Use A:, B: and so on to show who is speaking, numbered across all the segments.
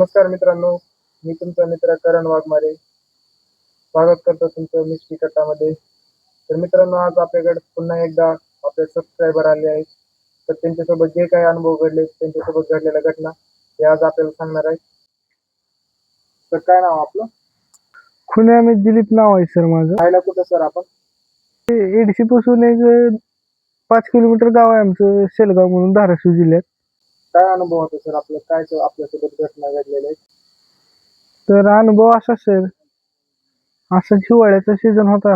A: नमस्कार मित्रांनो, मी तुमचा मित्र करण वाघमारे. स्वागत करतो तुमचं मिष्टी कट्टामध्ये. तर मित्रांनो, आज आपल्याकडे पुन्हा एकदा आपले सबस्क्रायबर आले आहेत. तर त्यांच्यासोबत जे काही अनुभव घडले, त्यांच्यासोबत घडलेल्या घटना हे आज आपल्याला सांगणार आहे. तर काय नाव आपलं?
B: खुन्यामध्ये दिलीप नाव आहे सर माझं.
A: राहायला कुठं सर आपण?
B: एडशी पासून एक 5 किलोमीटर गाव आहे आमचं, शेलगाव म्हणून, धाराशिव जिल्ह्यात.
A: काय अनुभव होता सर आपलं? काय आपल्यासोबत घटना घडलेल्या आहेत?
B: तर अनुभव असा सर, असा हिवाळ्याचा सीझन होता.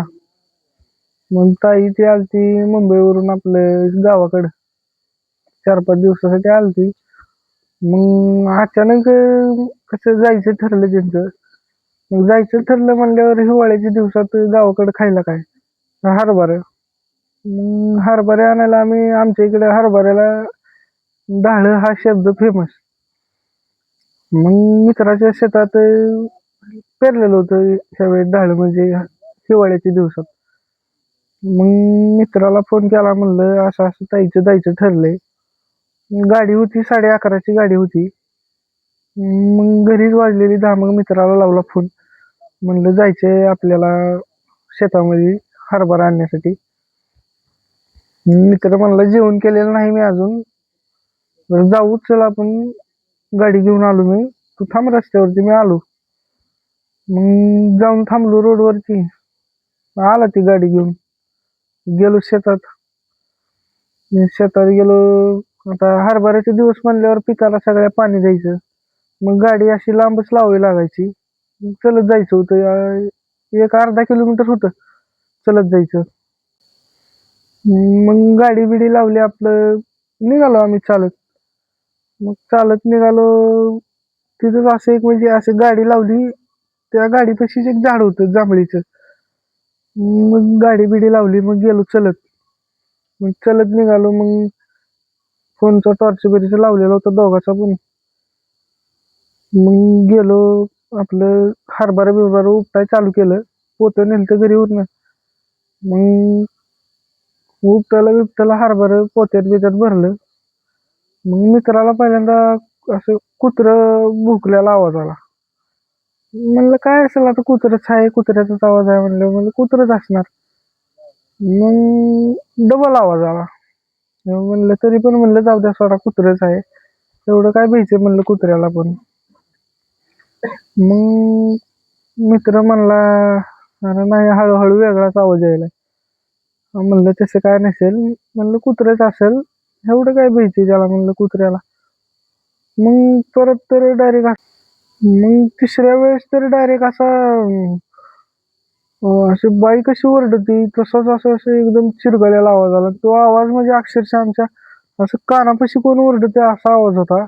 B: मग ताई ती आलती मुंबईवरून आपलं गावाकडं 4-5 दिवसासाठी आलती. मग अचानक कसं जायचं ठरलं त्यांचं. मग जायचं ठरलं म्हणल्यावर हिवाळ्याच्या दिवसात गावाकडे खायला काय, हरभरा. मग हरभरे आणायला आम्ही, आमच्या इकडे हरभऱ्याला डाळ हा शब्द फेमस. मग मित्राच्या शेतात पेरलेलं होतं ह्यावेळी डाळ, म्हणजे हिवाळ्याच्या दिवसात. मग मित्राला फोन केला, म्हणलं असं असं ताईचं जायचं ठरलंय. गाडी होती, 11:30ची गाडी होती. मग घरीच वाजलेली 10. मग मित्राला लावला फोन, म्हणलं जायचंय आपल्याला शेतामध्ये हरभरा आणण्यासाठी. मित्र म्हणला जेवण केलेलं नाही मी अजून, बरं जाऊ चल आपण. गाडी घेऊन आलो मी, तू थांब रस्त्यावरती, मी आलो. मग जाऊन थांबलो रोडवरती, आला ती गाडी घेऊन. गेलो शेतात. शेतात गेलो. आता हरभऱ्याचे दिवस म्हणल्यावर पिकाला सगळ्या पाणी द्यायचं. मग गाडी अशी लांबच लावावी लागायची. चलत जायचं होतं, एक अर्धा किलोमीटर होतं चलत जायचं. मग गाडी बिडी लावली, आपलं निघालो आम्ही चालत. मग चालत निघालो. तिथंच असं एक, म्हणजे असं गाडी लावली, त्या गाडीपाशीच एक झाड होतं जांभळीचं. मग गाडी बिडी लावली, मग गेलो चलत. मग चलत निघालो. मग फोनचा टॉर्च बिरीचं लावलेला होता दोघाचा पण. मग गेलो, आपलं हरभरा बिरभरा उपटाय चालू केलं. पोतं नेलतं घरी उरनं. मग उपटायला बिपटायला हरभरा पोत्यात बित्यात भरलं. मग मित्राला पहिल्यांदा असं कुत्रं भुकलेला आवाज आला. म्हणलं काय असेल आता, कुत्रंच आहे, कुत्र्याचाच आवाज आहे म्हणलं कुत्रंच असणार. मग डबल आवाज आला. म्हणलं तरी पण, म्हणलं जाऊ द्या सोडा, कुत्रंच आहे, एवढं काय भ्यायचं म्हणलं कुत्र्याला पण. मग मित्र म्हणला, अरे नाही, हळूहळू वेगळाच आवाज यायलाय. म्हणलं तसं काय नसेल, म्हणलं कुत्रंच असेल, एवढं काय भ्यायचं त्याला म्हणलं कुत्र्याला. मग परत तर डायरेक्ट, मग तिसऱ्या वेळेस तर डायरेक्ट असा अशी बाई कशी ओरडती तसाच असं एकदम चिरगळलेला आवाज आला. तो आवाज म्हणजे अक्षरशः आमच्या असं कानापाशी कोण ओरडते असा आवाज होता.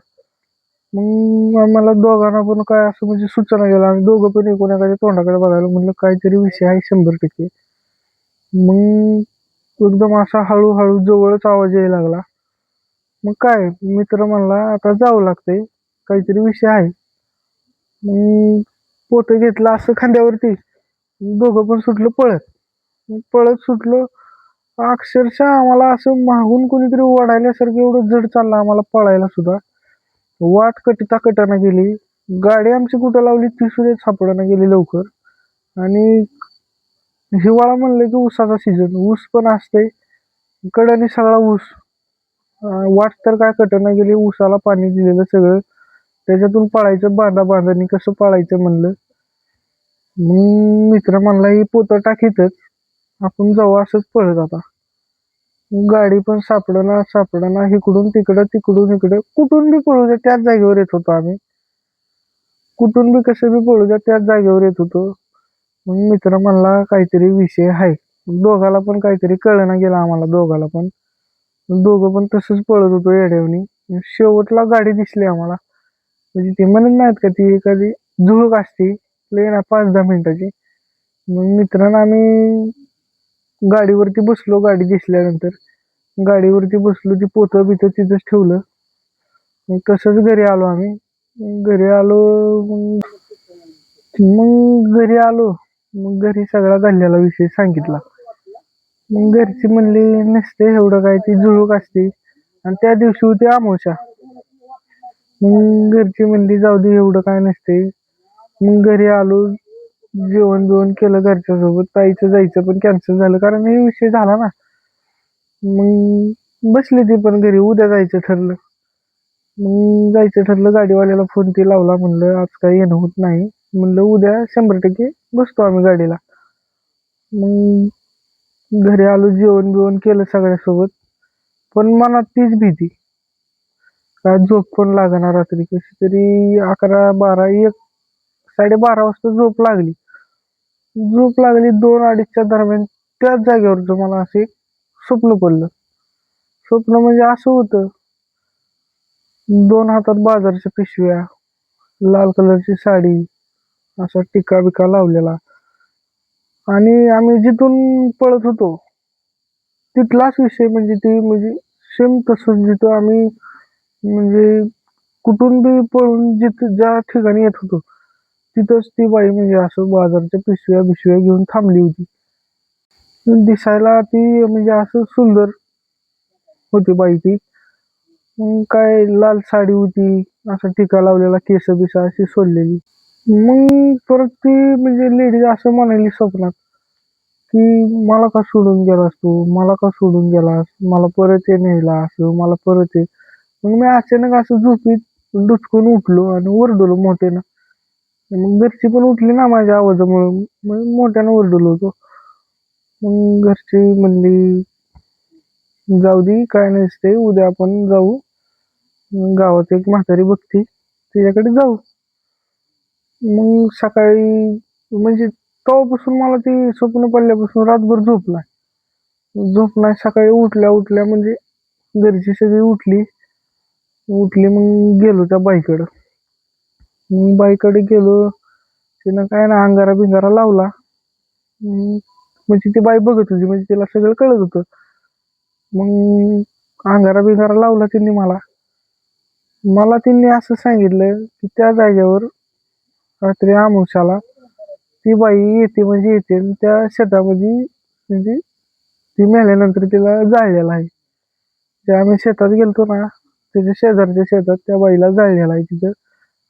B: मग आम्हाला दोघांना पण काय असं म्हणजे सुचना गेला. आम्ही दोघं पण एकोणाकडे तोंडाकडे बघायला, म्हणलं काहीतरी विषय आहे 100%. मग एकदम असा हळूहळू जवळच आवाज यायला लागला. मग काय, मित्र म्हणला आता जावं लागतंय, काहीतरी विषय आहे. मग पोतं घेतलं असं खांद्यावरती, दोघं पण सुटलो पळत. पळत सुटलो. अक्षरशः आम्हाला असं मागून कोणीतरी ओढायल्यासारखं एवढं जड चाललं आम्हाला पळायला सुद्धा. वाट कटता कटाना गेली. गाडी आमची कुठं लावली ती सुद्धा सापडाना गेली लवकर. आणि हिवाळा म्हणलं की ऊसाचा सीझन, ऊस पण असते कड्याने सगळा ऊस. वाट तर काय कटना गेली, ऊसाला पाणी दिलेलं सगळं, त्याच्यातून पळायचं, बांधाबांधानी कसं पळायचं म्हणलं. मग मित्र म्हणला ही पोतं टाकीतच आपण जाऊ असंच पळत. आता गाडी पण सापडना, इकडून तिकडं तिकडून इकडं, कुठून बी पळू द्या त्याच जागेवर येत होतो आम्ही. कुठून बी कसं बी पळू द्या त्याच जागेवर येत होतो. मग मित्र म्हणला काहीतरी विषय आहे. दोघाला पण काहीतरी कळना गेलं आम्हाला दोघाला पण. दोघं पण तसंच पळत होतो येड्यावनी. शेवटला गाडी दिसली आम्हाला, म्हणजे ते म्हणत नाहीत का ती एखादी झुळूक असते लय ना 5-10 मिनिटाची. मग मित्रांनो आम्ही गाडीवरती बसलो. गाडी दिसल्यानंतर गाडीवरती बसलो, ती पोतं बितं तिथंच ठेवलं. मग तसंच घरी आलो आम्ही. घरी आलो. मग घरी आलो. मग घरी सगळा घडलेला विषय सांगितला. मग घरची म्हणली नसते एवढं काय, ती झुळूक असते. आणि त्या दिवशी होती अमावस्या. मग घरची म्हणली जाऊ दे एवढं काय नसते. मग घरी आलो, जेवण बिवण केलं घरच्या सोबत. ताईचं जायचं पण कॅन्सल झालं कारण हे विषय झाला ना. मग बसले ते पण घरी, उद्या जायचं ठरलं. मग जायचं ठरलं, गाडीवाल्याला फोन ते लावला, म्हणलं आज काही येणं होत नाही, म्हणलं उद्या 100% बसतो आम्ही गाडीला. मग घरी आलो, जेवण बिवण केलं सगळ्यासोबत. पण मनात तीच भीती, काय झोप पण लागणार रात्री. कशी तरी 11, 12, 1, 12:30 वाजता झोप लागली 2-2:30च्या दरम्यान. त्याच जागेवर मला असं एक स्वप्न पडलं. स्वप्न म्हणजे असं होतं, 2 हातात बाजारच्या पिशव्या, लाल कलरची साडी, असा टिका बिका लावलेला, आणि आम्ही जिथून पळत होतो तिथलाच विषय, म्हणजे ती म्हणजे सेम तसंच जिथं आम्ही म्हणजे कुठून बी पळून जिथं ज्या ठिकाणी येत होतो तिथंच ती बाई म्हणजे असं बाजारच्या पिशव्या बिशव्या घेऊन थांबली होती. दिसायला ती म्हणजे असं सुंदर होती बाई ती. मग काय लाल साडी होती, असा टिका लावलेला, केस बिस अशी सोडलेली. मग परत ती म्हणजे लेडीज असं म्हणाली स्वप्नात, की मला का सोडून गेलास तू, मला का सोडून गेलास, मला परत ये न्यायला, असं मला परत ये. मग मी अचानक असं झोपीत डुचकून उठलो आणि ओरडलो मोठ्यानं. मग घरची पण उठली ना माझ्या आवाजामुळे, मग मोठ्यानं ओरडलो होतो. मग घरची म्हणली जाऊ दे काय नसते, उद्या आपण जाऊ, मग गावात एक म्हातारी बघती तिच्याकडे जाऊ. मग सकाळी म्हणजे तेव्हापासून मला ते स्वप्न पडल्यापासून रातभर झोप नाही. सकाळी उठल्या उठल्या म्हणजे घरची सगळी उठली उठली मग गेलो त्या बाईकडं. मग बाईकडे गेलो, तिनं काय ना अंगारा बिंगारा लावला. म्हणजे ती बाई बघत होती, म्हणजे तिला सगळं कळत होतं. मग अंगारा बिंगारा लावला त्यांनी मला. त्यांनी असं सांगितलं की त्या जागेवर रात्री अमावस्याला ती बाई येते म्हणजे येते, आणि त्या शेतामध्ये म्हणजे ती मेल्यानंतर तिला जाळलेलं आहे. त्या आम्ही शेतात गेलतो ना, त्याच्या शेजारच्या शेतात त्या बाईला जाळलेलं आहे तिथं.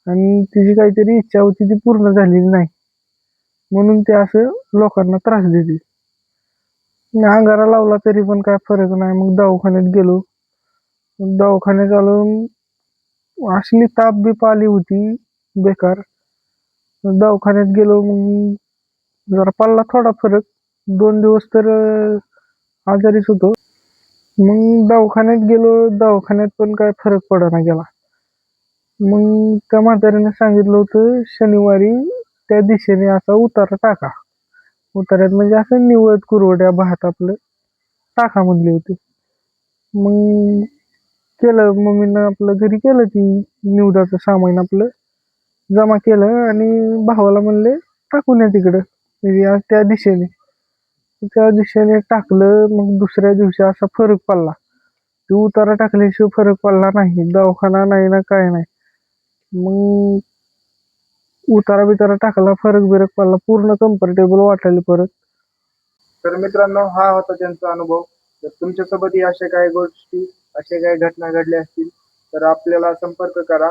B: आणि तिची काहीतरी इच्छा होती ती पूर्ण झालेली नाही, म्हणून ते असं लोकांना त्रास देते. अंगारा लावला तरी पण काय फरक नाही. मग दवाखान्यात गेलो. मग दवाखान्यात आलो, असली ताप बीप आली होती बेकार. मग दवाखान्यात गेलो, मग जरा पडला थोडा फरक. 2 दिवस तर आजारीच होतो. मग दवाखान्यात गेलो, दवाखान्यात पण काय फरक पडेना गेला. मग त्या म्हातारीने सांगितलं होतं शनिवारी त्या दिशेने असा उतारा टाका. उतार्यात म्हणजे असं निवळ कुरवड्या भात आपलं टाका म्हणली होती. मग केलं, मम्मीनं आपलं घरी केलं, ती निवदाचं सामान आपलं जमा केलं आणि भावाला म्हणले टाकून या तिकडं, म्हणजे त्या दिशेने. त्या दिशेने टाकलं. मग दुसऱ्या दिवशी असा फरक पडला. ते उतारा टाकल्याशिवाय फरक पडला नाही, दवाखाना नाही ना काय नाही. मग उतारा बितारा टाकला, फरक बिरक पडला, पूर्ण कम्फर्टेबल वाटायला परत. तर मित्रांनो, हा होता त्यांचा अनुभव. तर तुमच्यासोबतही अशा काही गोष्टी, अशा काही घटना घडल्या असतील तर आपल्याला संपर्क करा.